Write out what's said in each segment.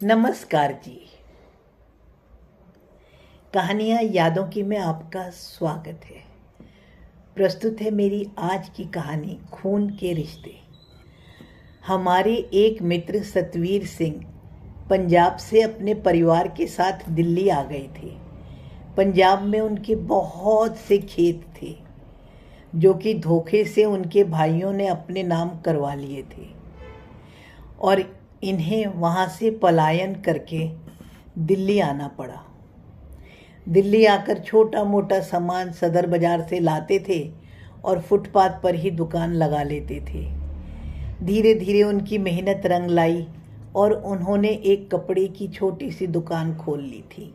नमस्कार जी। कहानियाँ यादों की में आपका स्वागत है। प्रस्तुत है मेरी आज की कहानी खून के रिश्ते। हमारे एक मित्र सतवीर सिंह पंजाब से अपने परिवार के साथ दिल्ली आ गए थे। पंजाब में उनके बहुत से खेत थे जो कि धोखे से उनके भाइयों ने अपने नाम करवा लिए थे और इन्हें वहाँ से पलायन करके दिल्ली आना पड़ा। दिल्ली आकर छोटा मोटा सामान सदर बाजार से लाते थे और फुटपाथ पर ही दुकान लगा लेते थे। धीरे धीरे उनकी मेहनत रंग लाई और उन्होंने एक कपड़े की छोटी सी दुकान खोल ली थी।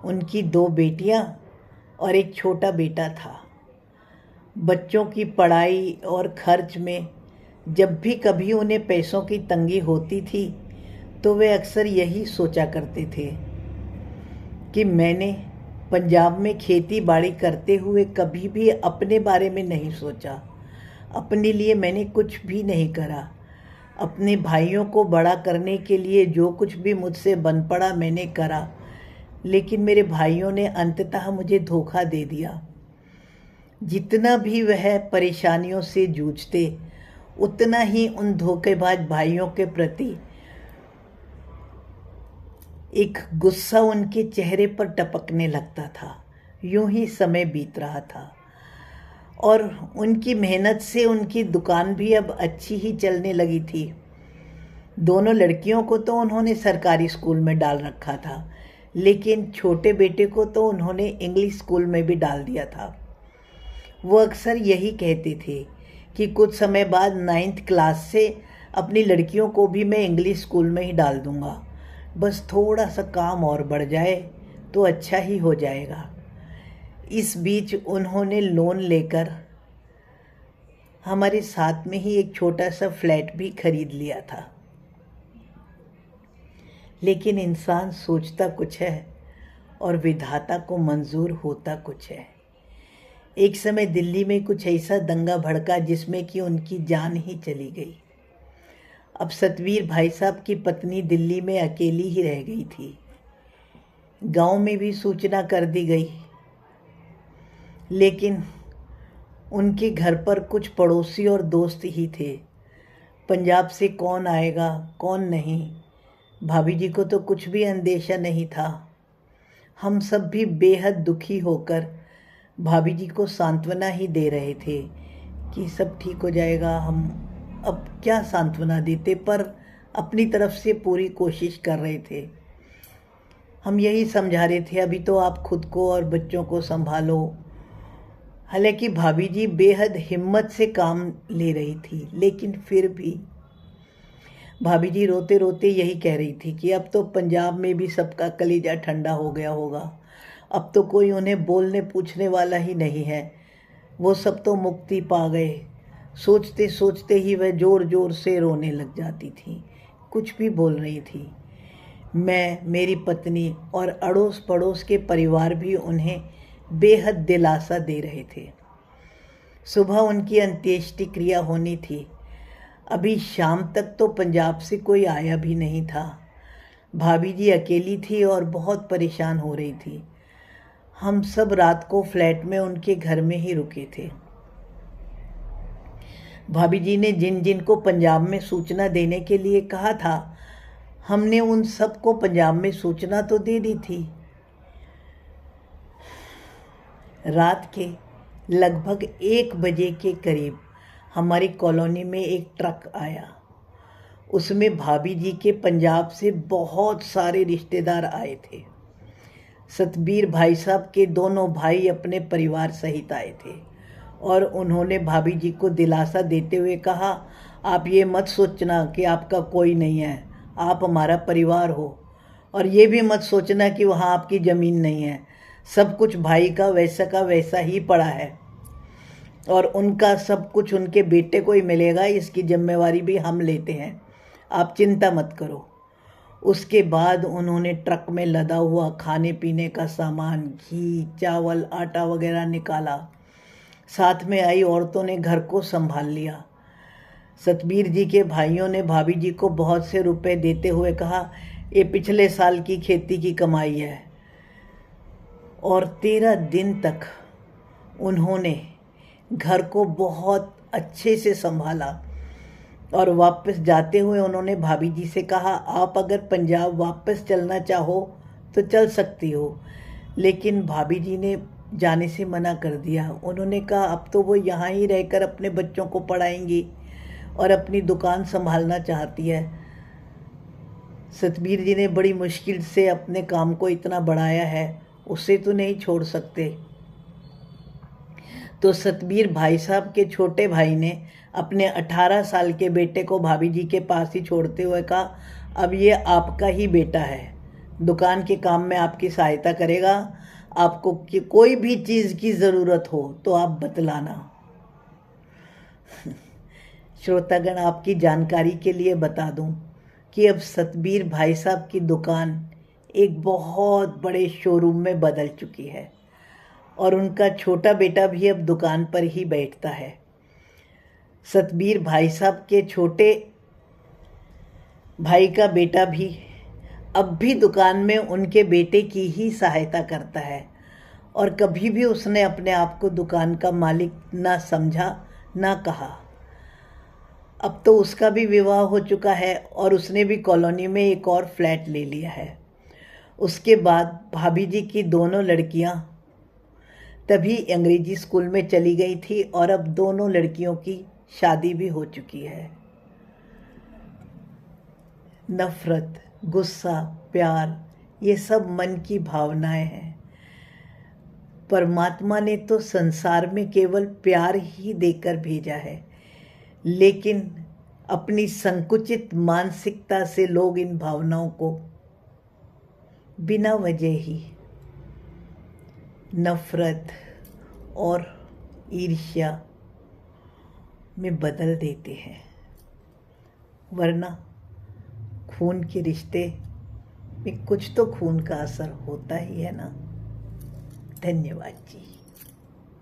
उनकी 2 बेटियां और एक छोटा बेटा था। बच्चों की पढ़ाई और खर्च में जब भी कभी उन्हें पैसों की तंगी होती थी तो वे अक्सर यही सोचा करते थे कि मैंने पंजाब में खेती बाड़ी करते हुए कभी भी अपने बारे में नहीं सोचा। अपने लिए मैंने कुछ भी नहीं करा। अपने भाइयों को बड़ा करने के लिए जो कुछ भी मुझसे बन पड़ा मैंने करा, लेकिन मेरे भाइयों ने अंततः मुझे धोखा दे दिया। जितना भी वह परेशानियों से जूझते उतना ही उन धोखेबाज भाइयों के प्रति एक गुस्सा उनके चेहरे पर टपकने लगता था। यूं ही समय बीत रहा था और उनकी मेहनत से उनकी दुकान भी अब अच्छी ही चलने लगी थी। दोनों लड़कियों को तो उन्होंने सरकारी स्कूल में डाल रखा था, लेकिन छोटे बेटे को तो उन्होंने इंग्लिश स्कूल में भी डाल दिया था। वो अक्सर यही कहते थे कि कुछ समय बाद 9th क्लास से अपनी लड़कियों को भी मैं इंग्लिश स्कूल में ही डाल दूंगा। बस थोड़ा सा काम और बढ़ जाए तो अच्छा ही हो जाएगा। इस बीच उन्होंने लोन लेकर हमारे साथ में ही एक छोटा सा फ्लैट भी खरीद लिया था। लेकिन इंसान सोचता कुछ है और विधाता को मंजूर होता कुछ है। एक समय दिल्ली में कुछ ऐसा दंगा भड़का जिसमें कि उनकी जान ही चली गई। अब सतवीर भाई साहब की पत्नी दिल्ली में अकेली ही रह गई थी। गांव में भी सूचना कर दी गई, लेकिन उनके घर पर कुछ पड़ोसी और दोस्त ही थे। पंजाब से कौन आएगा कौन नहीं, भाभी जी को तो कुछ भी अंदेशा नहीं था। हम सब भी बेहद दुखी होकर भाभी जी को सांत्वना ही दे रहे थे कि सब ठीक हो जाएगा। हम अब क्या सांत्वना देते, पर अपनी तरफ से पूरी कोशिश कर रहे थे। हम यही समझा रहे थे अभी तो आप खुद को और बच्चों को संभालो। हालांकि भाभी जी बेहद हिम्मत से काम ले रही थी, लेकिन फिर भी भाभी जी रोते रोते यही कह रही थी कि अब तो पंजाब में भी सबका कलेजा ठंडा हो गया होगा। अब तो कोई उन्हें बोलने पूछने वाला ही नहीं है। वो सब तो मुक्ति पा गए। सोचते सोचते ही वह जोर जोर से रोने लग जाती थी, कुछ भी बोल रही थी। मैं, मेरी पत्नी और अड़ोस पड़ोस के परिवार भी उन्हें बेहद दिलासा दे रहे थे। सुबह उनकी अंत्येष्टि क्रिया होनी थी। अभी शाम तक तो पंजाब से कोई आया भी नहीं था। भाभी जी अकेली थी और बहुत परेशान हो रही थी। हम सब रात को फ्लैट में उनके घर में ही रुके थे। भाभी जी ने जिन जिन को पंजाब में सूचना देने के लिए कहा था, हमने उन सब को पंजाब में सूचना तो दे दी थी। रात के लगभग 1 बजे के करीब हमारी कॉलोनी में एक ट्रक आया। उसमें भाभी जी के पंजाब से बहुत सारे रिश्तेदार आए थे। सतबीर भाई साहब के दोनों भाई अपने परिवार सहित आए थे और उन्होंने भाभी जी को दिलासा देते हुए कहा, आप ये मत सोचना कि आपका कोई नहीं है, आप हमारा परिवार हो। और ये भी मत सोचना कि वहाँ आपकी ज़मीन नहीं है। सब कुछ भाई का वैसा ही पड़ा है और उनका सब कुछ उनके बेटे को ही मिलेगा। इसकी जिम्मेवारी भी हम लेते हैं, आप चिंता मत करो। उसके बाद उन्होंने ट्रक में लदा हुआ खाने पीने का सामान, घी, चावल, आटा वगैरह निकाला। साथ में आई औरतों ने घर को संभाल लिया। सतबीर जी के भाइयों ने भाभी जी को बहुत से रुपए देते हुए कहा, ये पिछले साल की खेती की कमाई है। और 13 दिन तक उन्होंने घर को बहुत अच्छे से संभाला और वापस जाते हुए उन्होंने भाभी जी से कहा, आप अगर पंजाब वापस चलना चाहो तो चल सकती हो। लेकिन भाभी जी ने जाने से मना कर दिया। उन्होंने कहा अब तो वो यहाँ ही रहकर अपने बच्चों को पढ़ाएंगी और अपनी दुकान संभालना चाहती है। सतबीर जी ने बड़ी मुश्किल से अपने काम को इतना बढ़ाया है, उसे तो नहीं छोड़ सकते। तो सतबीर भाई साहब के छोटे भाई ने अपने 18 साल के बेटे को भाभी जी के पास ही छोड़ते हुए कहा, अब ये आपका ही बेटा है, दुकान के काम में आपकी सहायता करेगा। आपको कोई भी चीज़ की ज़रूरत हो तो आप बतलाना। श्रोतागण, आपकी जानकारी के लिए बता दूं कि अब सतबीर भाई साहब की दुकान एक बहुत बड़े शोरूम में बदल चुकी है और उनका छोटा बेटा भी अब दुकान पर ही बैठता है। सतबीर भाई साहब के छोटे भाई का बेटा भी अब भी दुकान में उनके बेटे की ही सहायता करता है और कभी भी उसने अपने आप को दुकान का मालिक ना समझा ना कहा। अब तो उसका भी विवाह हो चुका है और उसने भी कॉलोनी में एक और फ्लैट ले लिया है। उसके बाद भाभी जी की दोनों लड़कियां तभी अंग्रेजी स्कूल में चली गई थी और अब दोनों लड़कियों की शादी भी हो चुकी है। नफरत, गुस्सा, प्यार, ये सब मन की भावनाएं हैं। परमात्मा ने तो संसार में केवल प्यार ही देकर भेजा है, लेकिन अपनी संकुचित मानसिकता से लोग इन भावनाओं को बिना वजह ही नफरत और ईर्ष्या में बदल देते हैं। वरना खून के रिश्ते में कुछ तो खून का असर होता ही है ना। धन्यवाद जी।